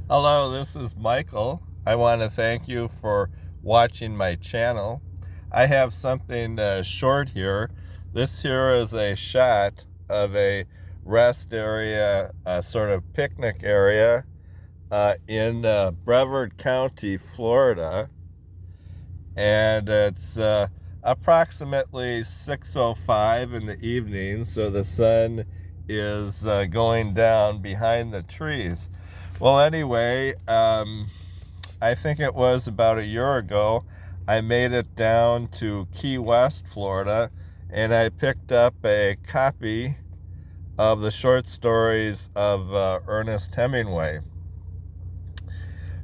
Hello, this is Michael. I want to thank you for watching my channel. I have something short here. This here is a shot of a rest area, sort of picnic area in Brevard County, Florida. And it's approximately 6:05 in the evening, so the sun is going down behind the trees. Well, anyway, I think it was about a year ago, I made it down to Key West, Florida, and I picked up a copy of the short stories of Ernest Hemingway.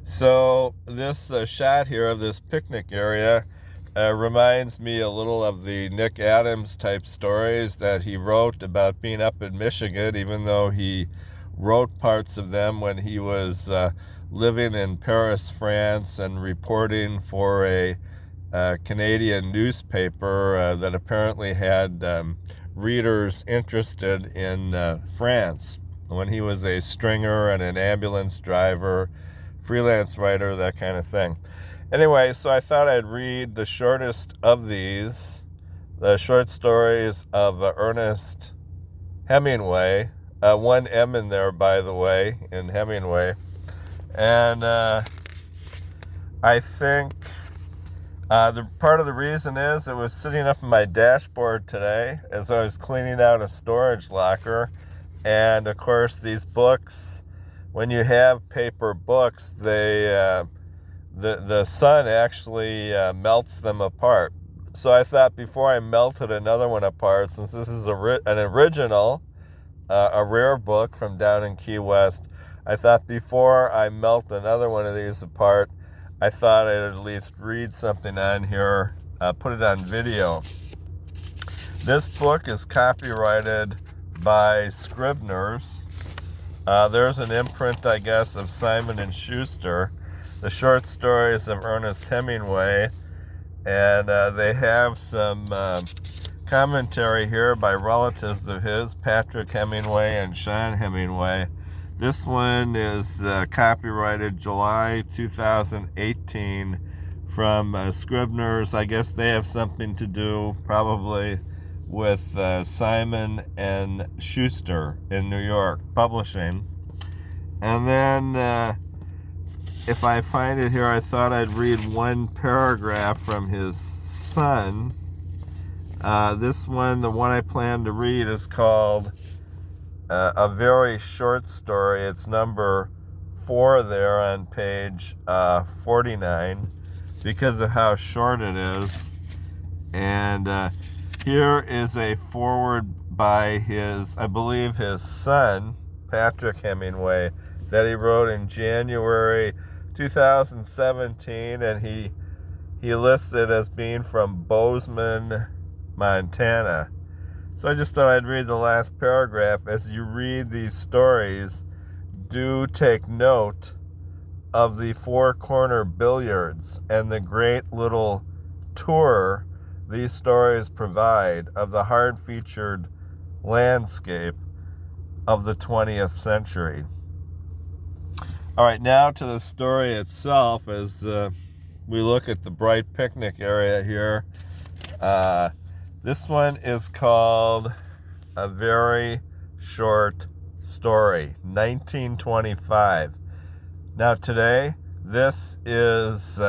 So this shot here of this picnic area reminds me a little of the Nick Adams type stories that he wrote about being up in Michigan, even though he wrote parts of them when he was living in Paris, France, and reporting for a Canadian newspaper that apparently had readers interested in France when he was a stringer and an ambulance driver, freelance writer, that kind of thing. Anyway, so I thought I'd read the shortest of these, the short stories of Ernest Hemingway. One M in there, by the way, in Hemingway. And I think the part of the reason is it was sitting up in my dashboard today as I was cleaning out a storage locker. And of course, these books, when you have paper books, the sun actually melts them apart. So I thought before I melted another one apart, since this is an original, a rare book from down in Key West, I thought before I melt another one of these apart, I thought I'd at least read something on here, put it on video. This book is copyrighted by Scribner's. There's an imprint, I guess, of Simon & Schuster, the short stories of Ernest Hemingway, and they have some commentary here by relatives of his, Patrick Hemingway and Sean Hemingway. This one is copyrighted July 2018 from Scribner's. I guess they have something to do probably with Simon and Schuster in New York Publishing. And then if I find it here, I thought I'd read one paragraph from his son. This one, the one I plan to read, is called A Very Short Story. It's number 4 there on page 49 because of how short it is. And here is a foreword by his, I believe his son, Patrick Hemingway, that he wrote in January 2017, and he listed as being from Bozeman, Montana. So I just thought I'd read the last paragraph. As you read these stories, do take note of the four corner billiards and the great little tour these stories provide of the hard-featured landscape of the 20th century. All right, now to the story itself as we look at the bright picnic area here. This one is called A Very Short Story, 1925. Now today, this is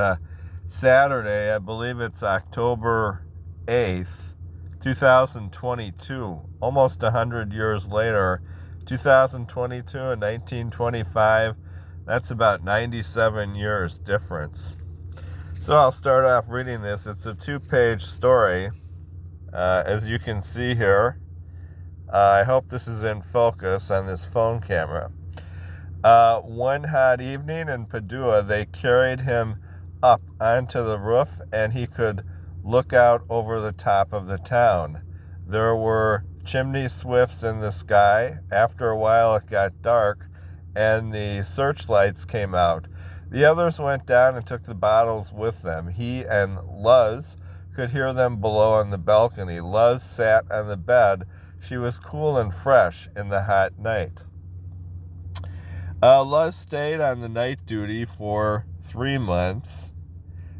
Saturday, I believe it's October 8th, 2022, almost 100 years later. 2022 and 1925, that's about 97 years difference. So I'll start off reading this. It's a 2-page story, as you can see here. I hope this is in focus on this phone camera. One hot evening in Padua, they carried him up onto the roof, and he could look out over the top of the town. There were chimney swifts in the sky. After a while, it got dark, and the searchlights came out. The others went down and took the bottles with them. He and Luz could hear them below on the balcony. Luz sat on the bed. She was cool and fresh in the hot night. Luz stayed on the night duty for 3 months.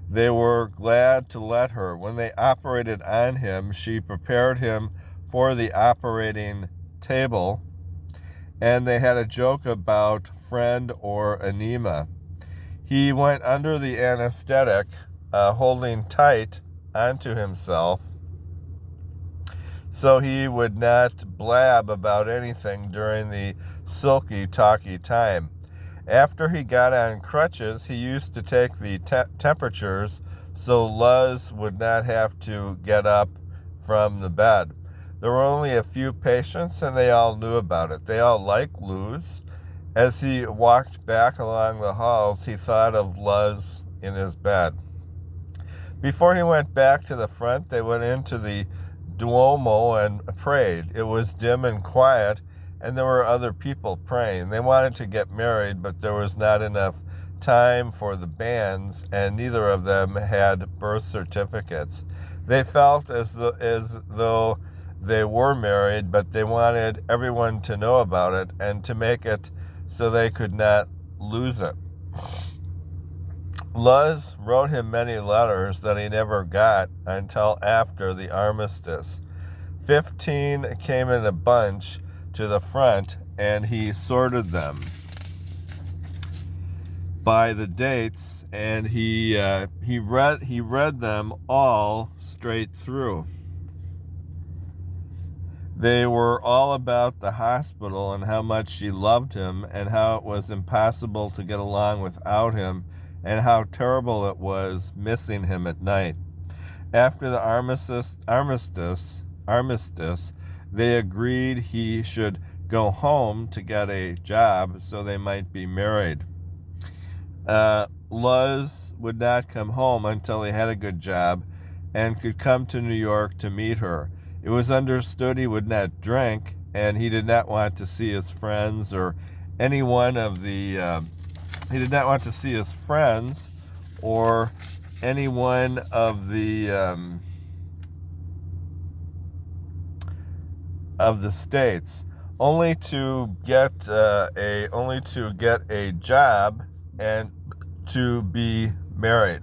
They were glad to let her. When they operated on him, she prepared him for the operating table, and they had a joke about friend or enema. He went under the anesthetic, holding tight onto himself so he would not blab about anything during the silky talky time. After he got on crutches, he used to take the temperatures so Luz would not have to get up from the bed. There were only a few patients, and they all knew about it. They all liked Luz. As he walked back along the halls, he thought of Luz in his bed. Before he went back to the front, they went into the Duomo and prayed. It was dim and quiet, and there were other people praying. They wanted to get married, but there was not enough time for the banns, and neither of them had birth certificates. They felt as though they were married, but they wanted everyone to know about it and to make it so they could not lose it. Luz wrote him many letters that he never got until after the armistice. 15 came in a bunch to the front, and he sorted them by the dates, and he read them all straight through. They were all about the hospital and how much she loved him and how it was impossible to get along without him and how terrible it was missing him at night. After the armistice, they agreed he should go home to get a job so they might be married. Luz would not come home until he had a good job and could come to New York to meet her. It was understood he would not drink, and he did not want to see his friends or any one of the he did not want to see his friends or any one of the states, only to get a job and to be married.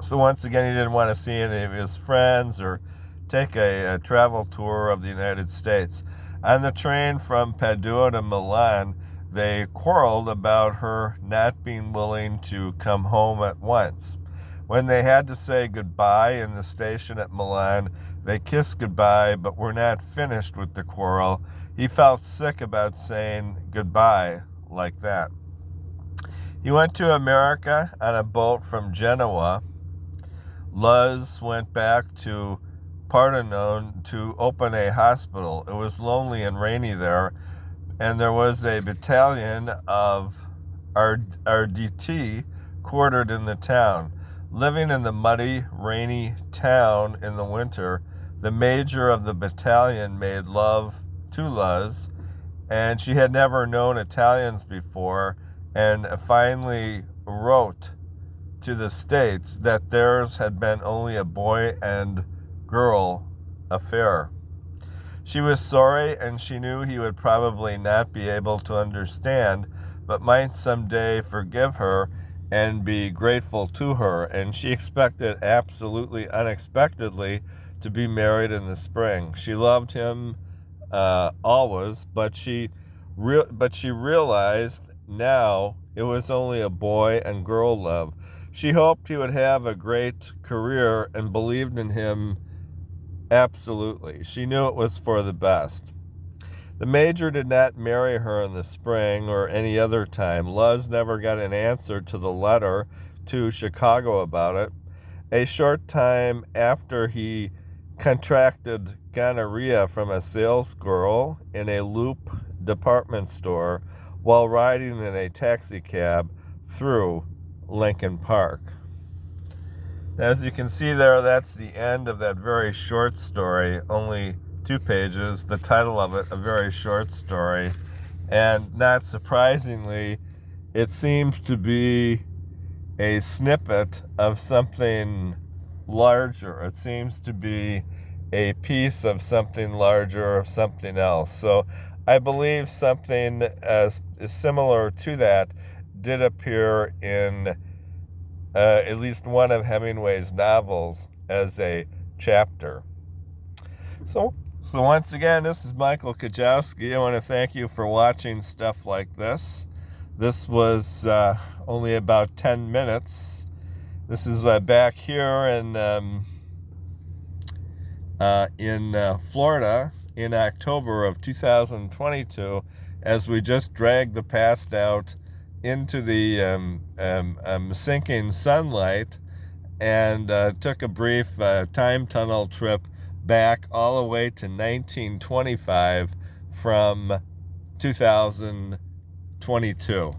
So once again, he didn't want to see any of his friends or take a travel tour of the United States. On the train from Padua to Milan, they quarreled about her not being willing to come home at once. When they had to say goodbye in the station at Milan, they kissed goodbye but were not finished with the quarrel. He felt sick about saying goodbye like that. He went to America on a boat from Genoa. Luz went back to Pordenone to open a hospital. It was lonely and rainy there, and there was a battalion of RDT quartered in the town. Living in the muddy, rainy town in the winter, the major of the battalion made love to Luz, and she had never known Italians before, and finally wrote to the States that theirs had been only a boy and girl affair. She was sorry, and she knew he would probably not be able to understand, but might someday forgive her and be grateful to her, and she expected absolutely unexpectedly to be married in the spring. She loved him always, but she realized now it was only a boy and girl love. She hoped he would have a great career and believed in him absolutely. She knew it was for the best. The major did not marry her in the spring or any other time. Luz never got an answer to the letter to Chicago about it. A short time after, he contracted gonorrhea from a salesgirl in a Loop department store while riding in a taxi cab through Lincoln Park. As you can see there, that's the end of that very short story, only 2 pages. The title of it, A Very Short Story. And not surprisingly, it seems to be a snippet of something larger. It seems to be a piece of something larger, of something else. So I believe something similar to that did appear in at least one of Hemingway's novels as a chapter. So once again, this is Michael Kujawski. I want to thank you for watching stuff like this. This was only about 10 minutes. This is back here in Florida in October of 2022, as we just dragged the past out into the sinking sunlight, and took a brief time tunnel trip back all the way to 1925 from 2022.